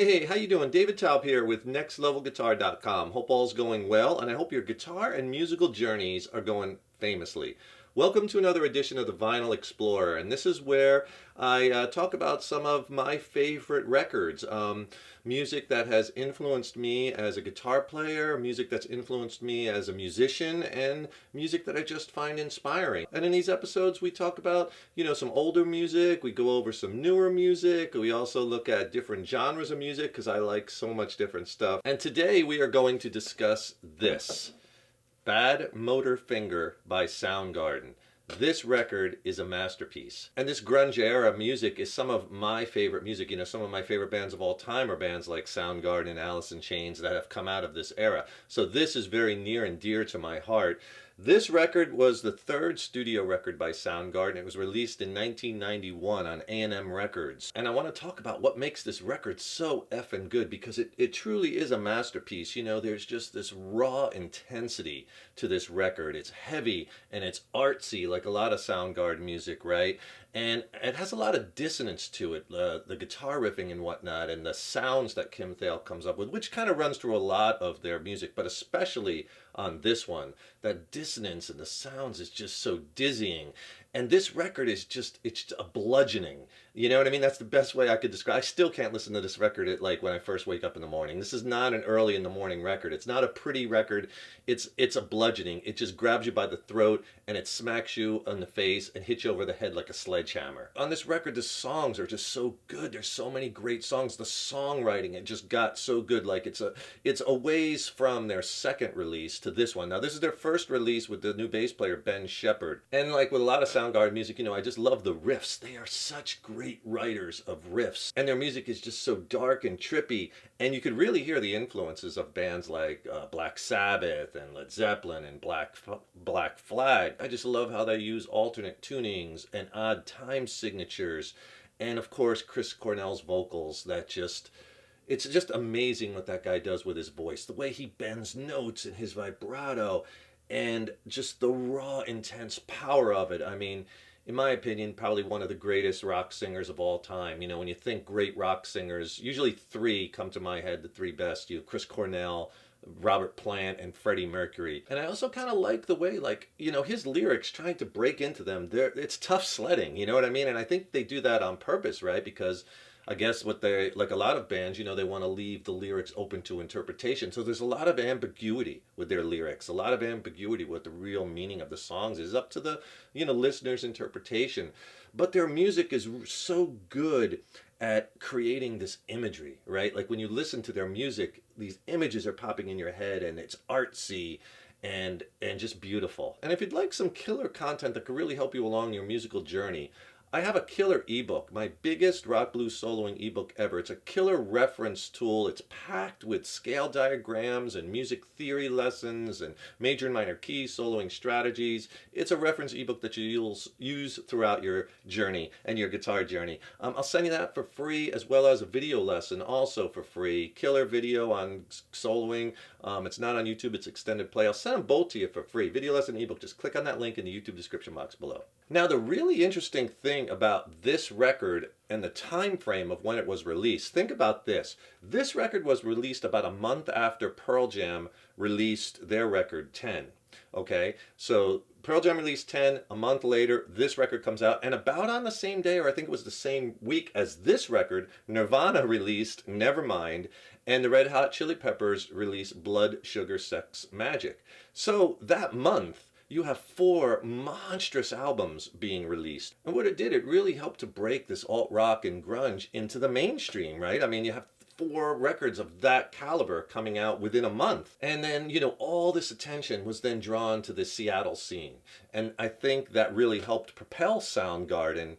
Hey, how you doing? David Taub here with NextLevelGuitar.com. Hope all's going well, and I hope your guitar and musical journeys are going famously. Welcome to another edition of the Vinyl Explorer, and this is where I talk about some of my favorite records. Music that has influenced me as a guitar player, music that's influenced me as a musician, and music that I just find inspiring. And in these episodes we talk about, some older music, we go over some newer music, we also look at different genres of music because I like so much different stuff. And today we are going to discuss this. Badmotorfinger by Soundgarden. This record is a masterpiece. And this grunge era music is some of my favorite music. Some of my favorite bands of all time are bands like Soundgarden and Alice in Chains that have come out of this era. So this is very near and dear to my heart. This record was the third studio record by Soundgarden. It was released in 1991 on A&M Records. And I want to talk about what makes this record so effing good, because it truly is a masterpiece. There's just this raw intensity to this record. It's heavy and it's artsy like a lot of Soundgarden music, right? And it has a lot of dissonance to it, the guitar riffing and whatnot, and the sounds that Kim Thale comes up with, which kind of runs through a lot of their music, but especially on this one. That dissonance and the sounds is just so dizzying. And this record is it's a bludgeoning. You know what I mean? That's the best way I could describe. I still can't listen to this record when I first wake up in the morning. This is not an early in the morning record. It's not a pretty record. It's a bludgeoning. It just grabs you by the throat and it smacks you on the face and hits you over the head like a sledgehammer. On this record, the songs are just so good. There's so many great songs. The songwriting, it just got so good. Like it's a ways from their second release to this one. Now this is their first release with the new bass player Ben Shepherd. And like with a lot of Soundgarden music, I just love the riffs. They are such great writers of riffs. And their music is just so dark and trippy. And you could really hear the influences of bands like Black Sabbath and Led Zeppelin and Black Flag. I just love how they use alternate tunings and odd time signatures. And of course, Chris Cornell's vocals it's just amazing what that guy does with his voice. The way he bends notes and his vibrato, and just the raw, intense power of it. I mean, in my opinion, probably one of the greatest rock singers of all time. When you think great rock singers, usually three come to my head, the three best. Chris Cornell, Robert Plant, and Freddie Mercury. And I also kind of like the way, his lyrics, trying to break into them, it's tough sledding, you know what I mean? And I think they do that on purpose, right? Because I guess like a lot of bands, they want to leave the lyrics open to interpretation. So there's a lot of ambiguity with their lyrics, a lot of ambiguity what the real meaning of the songs is, up to the, listener's interpretation. But their music is so good at creating this imagery, right? Like when you listen to their music, these images are popping in your head and it's artsy and just beautiful. And if you'd like some killer content that could really help you along your musical journey, I have a killer ebook, my biggest rock blues soloing ebook ever. It's a killer reference tool. It's packed with scale diagrams and music theory lessons and major and minor key soloing strategies. It's a reference ebook that you'll use throughout your journey and your guitar journey. I'll send you that for free, as well as a video lesson also for free. Killer video on soloing. It's not on YouTube, it's extended play. I'll send them both to you for free. Video lesson ebook, just click on that link in the YouTube description box below. Now, the really interesting thing about this record and the time frame of when it was released, think about this. This record was released about a month after Pearl Jam released their record 10. Okay, so Pearl Jam released 10, a month later this record comes out, and about on the same day, or I think it was the same week as this record, Nirvana released Nevermind, and the Red Hot Chili Peppers released Blood, Sugar, Sex, Magic. So that month, you have 4 monstrous albums being released. And what it did, it really helped to break this alt-rock and grunge into the mainstream, right? I mean, you have 4 records of that caliber coming out within a month. And then, all this attention was then drawn to the Seattle scene. And I think that really helped propel Soundgarden,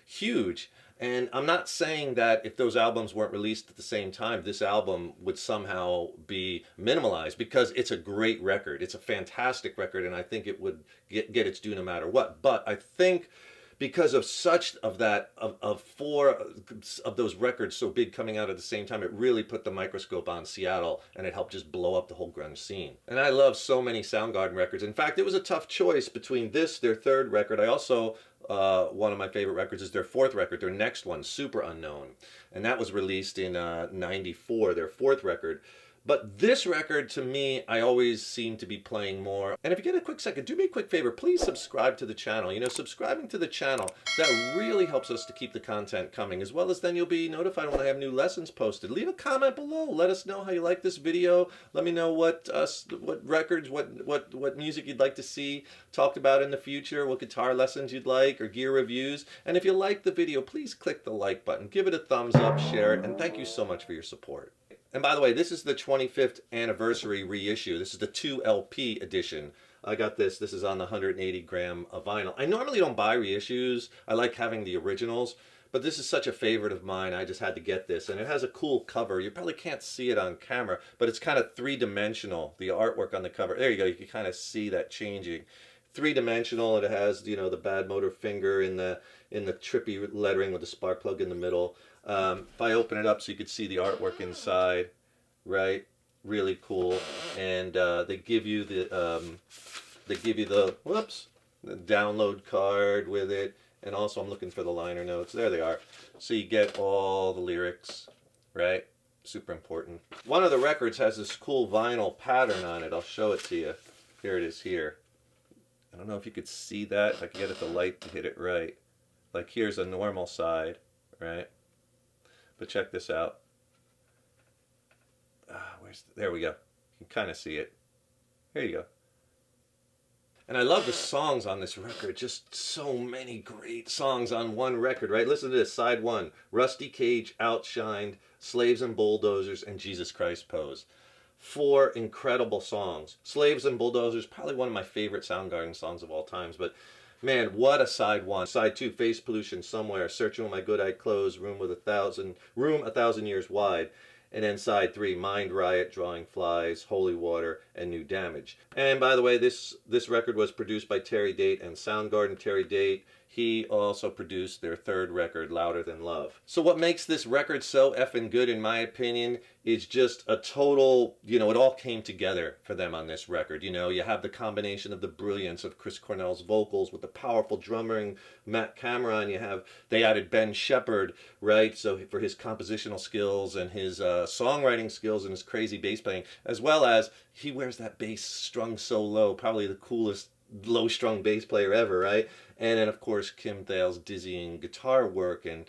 huge. And I'm not saying that if those albums weren't released at the same time, this album would somehow be minimalized, because it's a great record. It's a fantastic record, and I think it would get its due no matter what. But I think because of such of that of four of those records so big coming out at the same time, it really put the microscope on Seattle, and it helped just blow up the whole grunge scene. And I love so many Soundgarden records. In fact, it was a tough choice between this, their third record. I also one of my favorite records is their fourth record, their next one, Super Unknown, and that was released in '94, their fourth record. But this record, to me, I always seem to be playing more. And if you get a quick second, do me a quick favor, please subscribe to the channel. You know, subscribing to the channel, that really helps us to keep the content coming, as well as then you'll be notified when I have new lessons posted. Leave a comment below. Let us know how you like this video. Let me know what records, what music you'd like to see talked about in the future, what guitar lessons you'd like, or gear reviews. And if you like the video, please click the like button, give it a thumbs up, share it, and thank you so much for your support. And by the way, this is the 25th anniversary reissue. This is the 2LP edition. I got this. This is on the 180 gram of vinyl. I normally don't buy reissues. I like having the originals, but this is such a favorite of mine. I just had to get this, and it has a cool cover. You probably can't see it on camera, but it's kind of three-dimensional. The artwork on the cover. There you go. You can kind of see that changing. Three-dimensional, and it has, you know, the Badmotorfinger in the trippy lettering with the spark plug in the middle. If I open it up so you could see the artwork inside, right? Really cool. And they give you the whoops, the download card with it. And also I'm looking for the liner notes. There they are. So you get all the lyrics, right? Super important. One of the records has this cool vinyl pattern on it. I'll show it to you. Here it is here. I don't know if you could see that. If I can get it the light to hit it right. Like here's a normal side, right? But check this out. There we go. You can kind of see it. Here you go. And I love the songs on this record. Just so many great songs on one record, right? Listen to this. Side 1. Rusty Cage, Outshined, Slaves and Bulldozers, and Jesus Christ Pose. 4 incredible songs. Slaves and Bulldozers, probably one of my favorite Soundgarden songs of all times, but man, what a side 1. Side 2, Face Pollution Somewhere, Searching with My Good Eye Closed, Room a Thousand Years Wide. And then side 3, Mind Riot, Drawing Flies, Holy Water, and New Damage. And by the way, this record was produced by Terry Date and Soundgarden. Terry Date, he also produced their third record, Louder Than Love. So what makes this record so effing good, in my opinion, is just a total, you know, it all came together for them on this record. You know, you have the combination of the brilliance of Chris Cornell's vocals with the powerful drumming, Matt Cameron. They added Ben Shepherd, right? So for his compositional skills and his songwriting skills and his crazy bass playing, as well as he wears that bass strung so low, probably the coolest low-strung bass player ever, right? And then of course Kim Thayil's dizzying guitar work and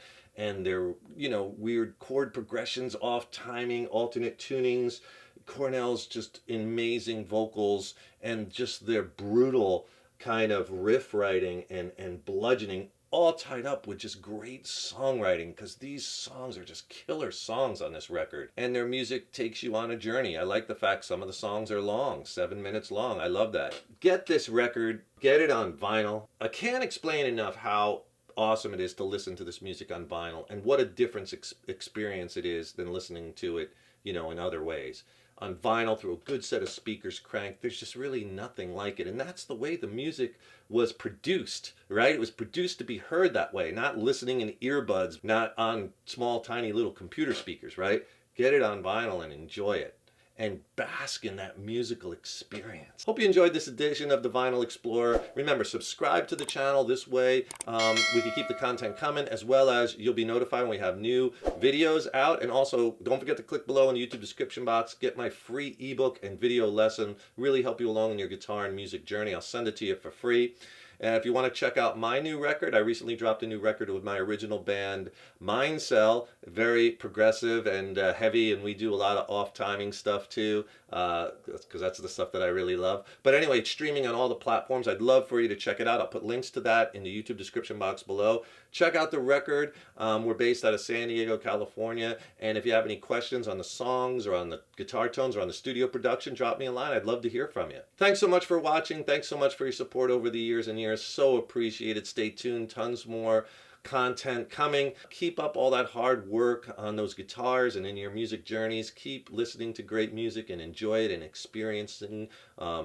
their, you know, weird chord progressions, off timing, alternate tunings, Cornell's just amazing vocals, and just their brutal kind of riff writing and bludgeoning, all tied up with just great songwriting, because these songs are just killer songs on this record. And their music takes you on a journey. I like the fact some of the songs are long, 7 minutes long. I love that. Get this record, get it on vinyl. I can't explain enough how awesome it is to listen to this music on vinyl, and what a different experience it is than listening to it, you know, in other ways. On vinyl, through a good set of speakers cranked, there's just really nothing like it. And that's the way the music was produced, right? It was produced to be heard that way, not listening in earbuds, not on small, tiny little computer speakers, right? Get it on vinyl and enjoy it, and bask in that musical experience. Hope you enjoyed this edition of the Vinyl Explorer. Remember, subscribe to the channel. This way we can keep the content coming, as well as you'll be notified when we have new videos out. And also, don't forget to click below in the YouTube description box. Get my free ebook and video lesson. Really help you along in your guitar and music journey. I'll send it to you for free. And if you want to check out my new record, I recently dropped a new record with my original band, Mind Cell. Very progressive and heavy, and we do a lot of off-timing stuff too, because that's the stuff that I really love. But anyway, it's streaming on all the platforms. I'd love for you to check it out. I'll put links to that in the YouTube description box below. Check out the record. We're based out of San Diego, California. And if you have any questions on the songs or on the guitar tones or on the studio production, drop me a line. I'd love to hear from you. Thanks so much for watching. Thanks so much for your support over the years and years. So appreciated. Stay tuned. Tons more content coming. Keep up all that hard work on those guitars and in your music journeys. Keep listening to great music and enjoy it and experiencing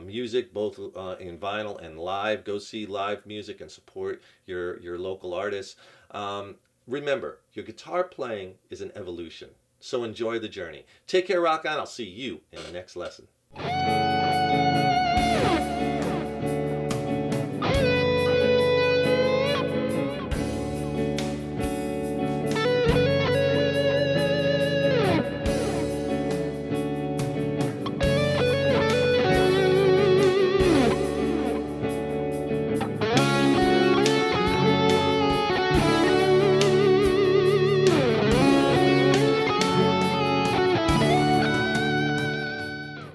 music both in vinyl and live. Go see live music and support your local artists. Remember, your guitar playing is an evolution, so enjoy the journey. Take care, rock on. I'll see you in the next lesson.